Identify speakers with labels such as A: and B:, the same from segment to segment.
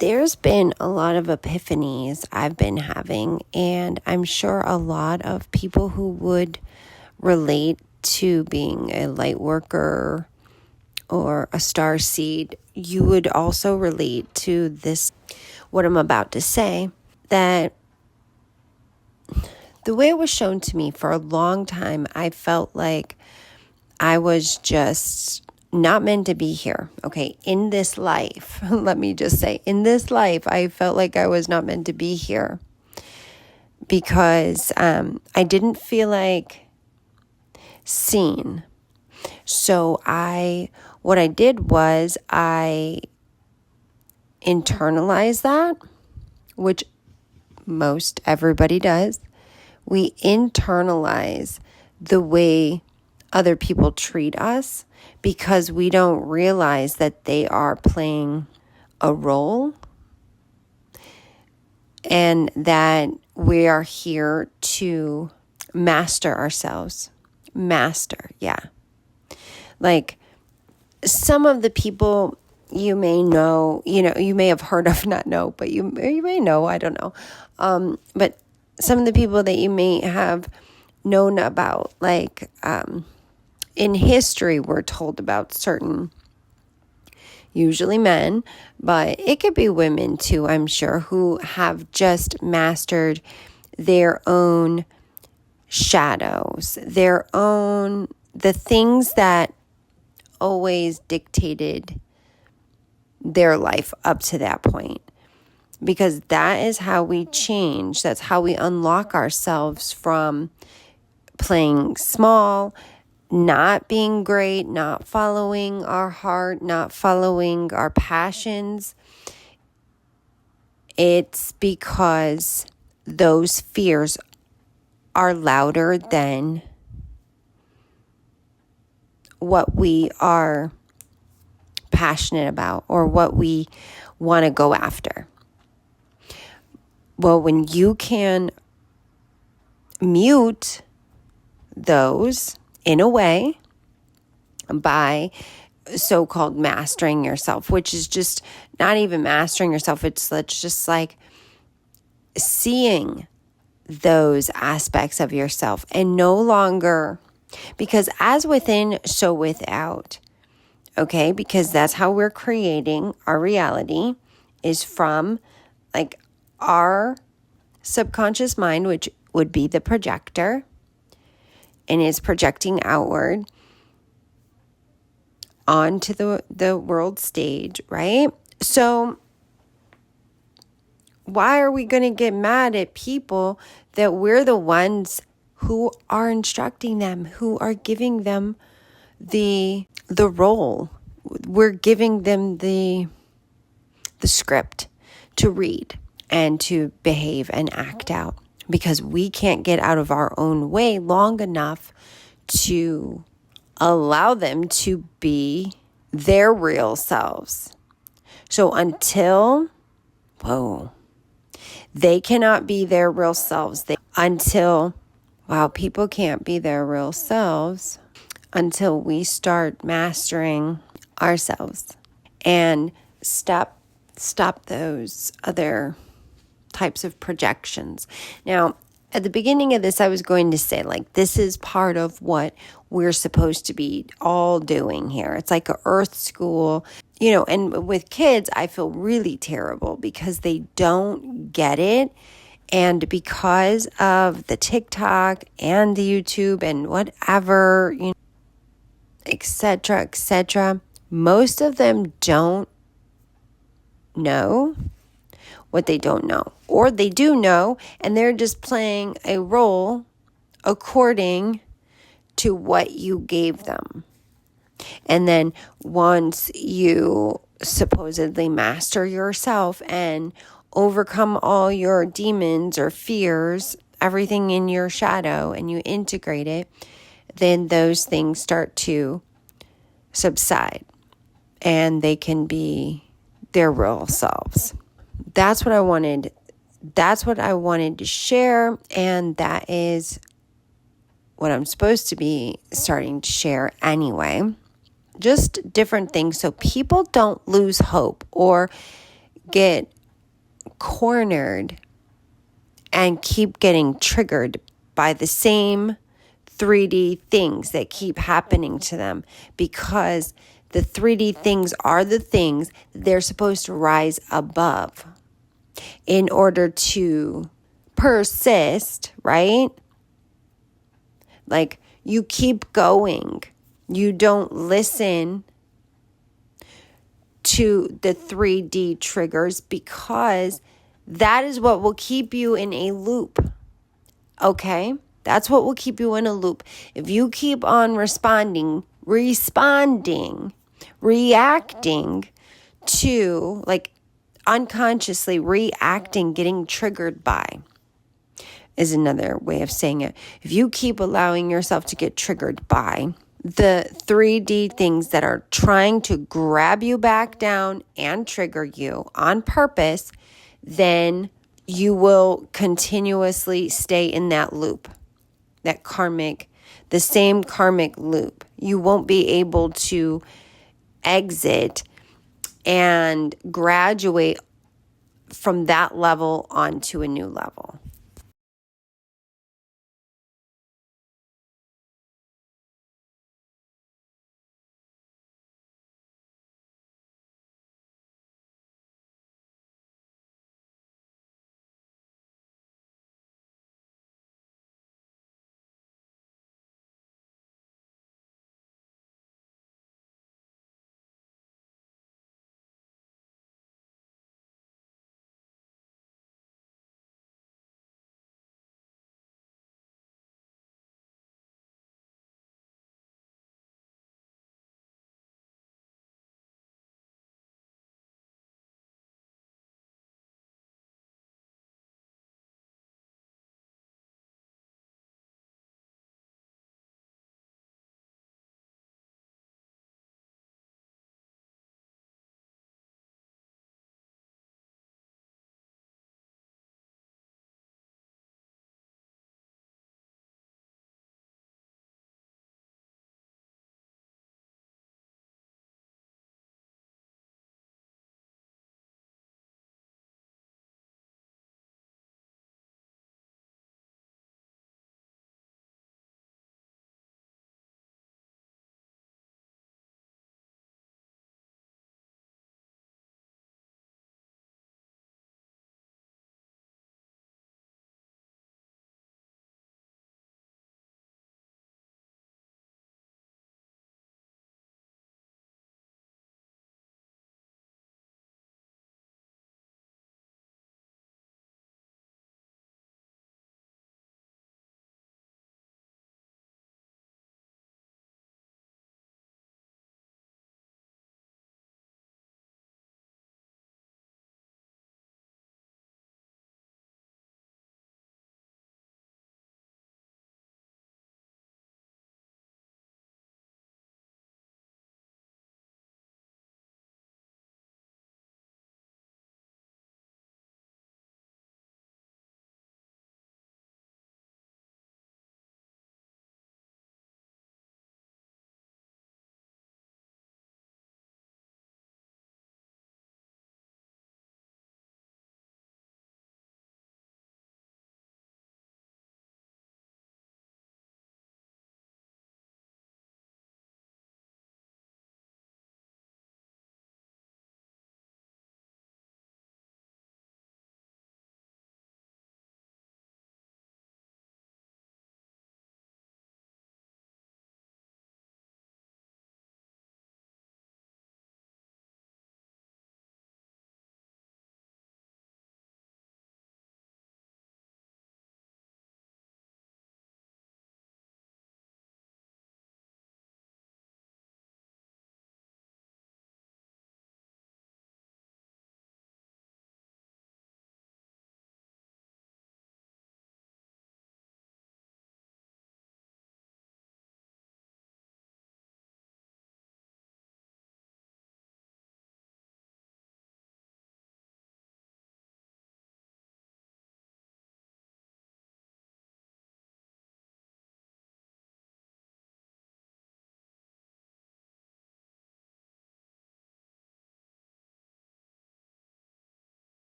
A: There's been a lot of epiphanies I've been having, and I'm sure a lot of people who would relate to being a light worker or a star seed, you would also relate to this, what I'm about to say, that the way it was shown to me for a long time, I felt like I was just not meant to be here. Okay, in this life, let me just say, in this life, I felt like I was not meant to be here because I didn't feel like seen. So what I did was I internalized that, which most everybody does. We internalize the way other people treat us because we don't realize that they are playing a role and that we are here to master ourselves. Master, yeah. Like some of the people you may know, you may have heard of, not know, but you may know, I don't know. But some of the people that you may have known about, like in history, we're told about certain, usually men, but it could be women too, I'm sure, who have just mastered their own shadows, the things that always dictated their life up to that point. Because that is how we change. That's how we unlock ourselves from playing small, not being great, not following our heart, not following our passions. It's because those fears are louder than what we are passionate about or what we want to go after. Well, when you can mute those in a way by so-called mastering yourself, which is just not even mastering yourself. It's just like seeing those aspects of yourself and no longer, because as within, so without. Okay, because that's how we're creating our reality, is from like our subconscious mind, which would be the projector, and is projecting outward onto the world stage, right? So why are we going to get mad at people that we're the ones who are instructing them, who are giving them the role? We're giving them the script to read and to behave and act out, because we can't get out of our own way long enough to allow them to be their real selves. So until, they cannot be their real selves. People can't be their real selves until we start mastering ourselves and stop those other types of projections. Now, at the beginning of this, I was going to say, like, this is part of what we're supposed to be all doing here. It's like an earth school, and with kids, I feel really terrible because they don't get it. And because of the TikTok and the YouTube and whatever, etc., most of them don't know what they don't know. Or they do know, and they're just playing a role according to what you gave them. And then once you supposedly master yourself and overcome all your demons or fears, everything in your shadow, and you integrate it, then those things start to subside and they can be their real selves. That's what I wanted to share, and that is what I'm supposed to be starting to share anyway. Just different things so people don't lose hope or get cornered and keep getting triggered by the same 3D things that keep happening to them, because the 3D things are the things that they're supposed to rise above in order to persist, right? Like, you keep going. You don't listen to the 3D triggers because that is what will keep you in a loop. Okay? That's what will keep you in a loop. If you keep on responding, reacting to, like, unconsciously reacting, getting triggered by, is another way of saying it. If you keep allowing yourself to get triggered by the 3D things that are trying to grab you back down and trigger you on purpose, then you will continuously stay in that loop, the same karmic loop. You won't be able to exit and graduate from that level onto a new level.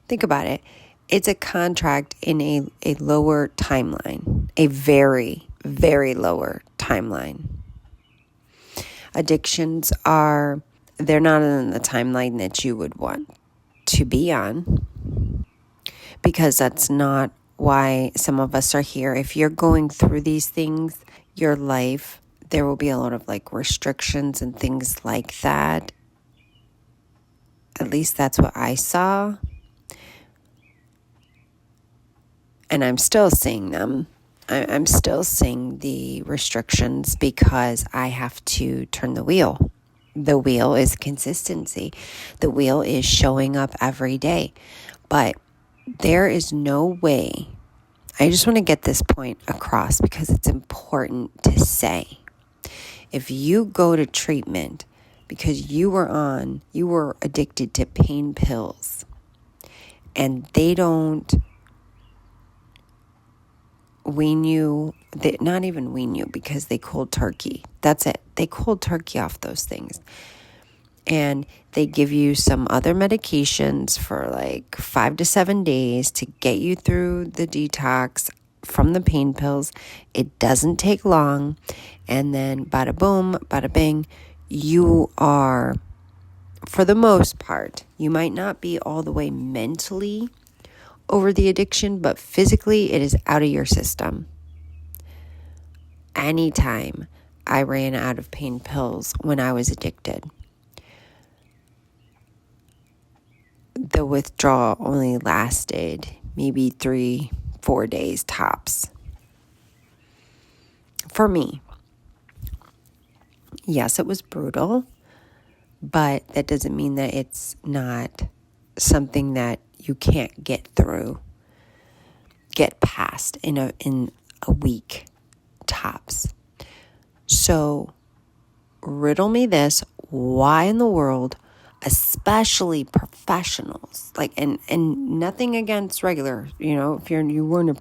A: Think about it. It's a contract in a lower timeline, a very, very lower timeline. Addictions they're not in the timeline that you would want to be on, because that's not why some of us are here. If you're going through these things, your life, there will be a lot of like restrictions and things like that. At least that's what I saw. And I'm still seeing them. I'm still seeing the restrictions because I have to turn the wheel. The wheel is consistency. The wheel is showing up every day. But there is no way. I just want to get this point across because it's important to say. If you go to treatment because you were addicted to pain pills, and they don't wean you, not even wean you, because they cold turkey. That's it. They cold turkey off those things. And they give you some other medications for like 5 to 7 days to get you through the detox from the pain pills. It doesn't take long. And then bada boom, bada bing, you are, for the most part, you might not be all the way mentally over the addiction, but physically it is out of your system. Anytime I ran out of pain pills when I was addicted, the withdrawal only lasted maybe 3-4 days tops. For me, yes, it was brutal, but that doesn't mean that it's not something that you can't get past in a week tops. So riddle me this: why in the world, especially professionals, like, and nothing against regular, if you weren't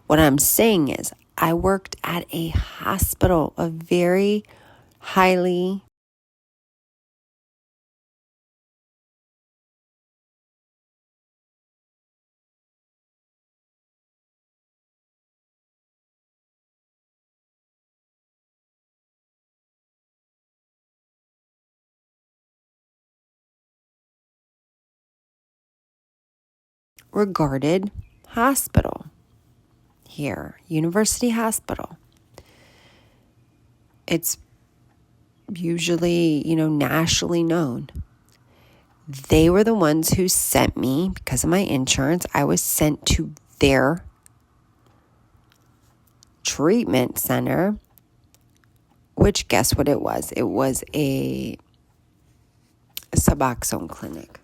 A: what I'm saying is, I worked at a hospital, a very highly regarded hospital here, University Hospital. It's usually, nationally known. They were the ones who sent me, because of my insurance, I was sent to their treatment center, which, guess what it was? It was a Suboxone clinic.